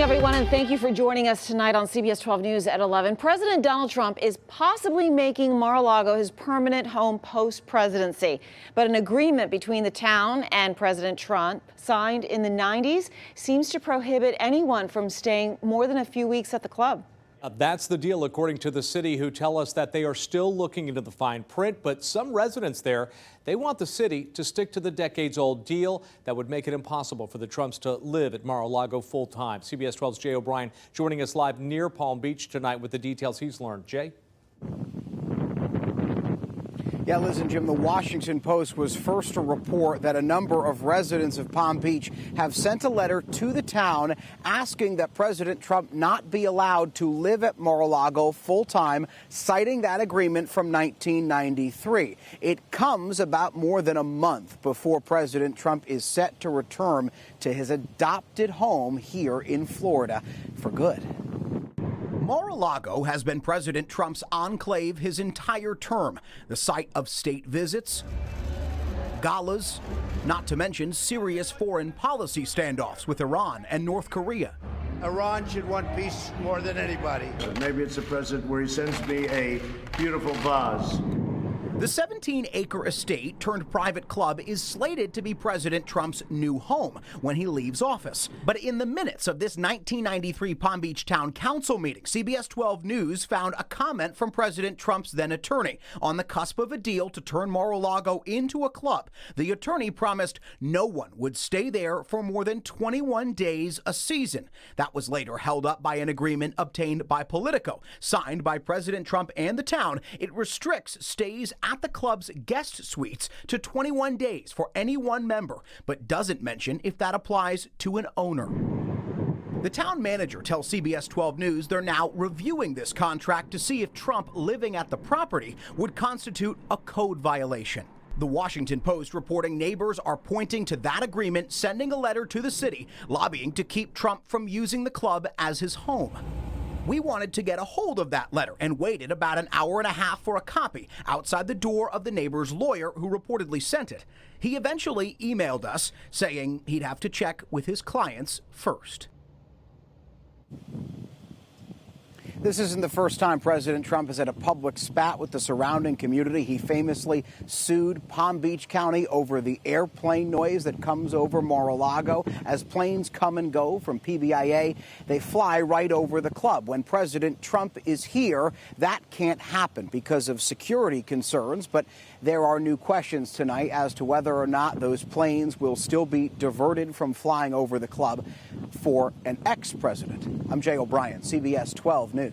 morning, everyone, and thank you for joining us tonight on CBS 12 News at 11. President Donald Trump is possibly making Mar-a-Lago his permanent home post-presidency. But an agreement between the town and President Trump, signed in the 90s, seems to prohibit anyone from staying more than a few weeks at the club. That's the deal, according to the city, who tell us that they are still looking into the fine print. But some residents there, they want the city to stick to the decades-old deal that would make it impossible for the Trumps to live at Mar-a-Lago full-time. CBS 12's Jay O'Brien joining us live near Palm Beach tonight with the details he's learned. Jay? Yeah, Liz and Jim, the Washington Post was first to report that a number of residents of Palm Beach have sent a letter to the town asking that President Trump not be allowed to live at Mar-a-Lago full-time, citing that agreement from 1993. It comes about more than a month before President Trump is set to return to his adopted home here in Florida for good. Mar-a-Lago has been President Trump's enclave his entire term, the site of state visits, galas, not to mention serious foreign policy standoffs with Iran and North Korea. Iran should want peace more than anybody. Maybe it's a president where he sends me a beautiful vase. The 17-acre estate turned private club is slated to be President Trump's new home when he leaves office. But in the minutes of this 1993 Palm Beach Town Council meeting, CBS 12 News found a comment from President Trump's then attorney on the cusp of a deal to turn Mar-a-Lago into a club. The attorney promised no one would stay there for more than 21 days a season. That was later held up by an agreement obtained by Politico, signed by President Trump and the town. It restricts stays at the club's guest suites to 21 days for any one member, but doesn't mention if that applies to an owner. The town manager tells CBS 12 News they're now reviewing this contract to see if Trump living at the property would constitute a code violation. The Washington Post reporting neighbors are pointing to that agreement, sending a letter to the city lobbying to keep Trump from using the club as his home. We wanted to get a hold of that letter and waited about an hour and a half for a copy outside the door of the neighbor's lawyer who reportedly sent it. He eventually emailed us saying he'd have to check with his clients first. This isn't the first time President Trump has had a public spat with the surrounding community. He famously sued Palm Beach County over the airplane noise that comes over Mar-a-Lago. As planes come and go from PBIA, they fly right over the club. When President Trump is here, that can't happen because of security concerns. But there are new questions tonight as to whether or not those planes will still be diverted from flying over the club for an ex-president. I'm Jay O'Brien, CBS 12 News.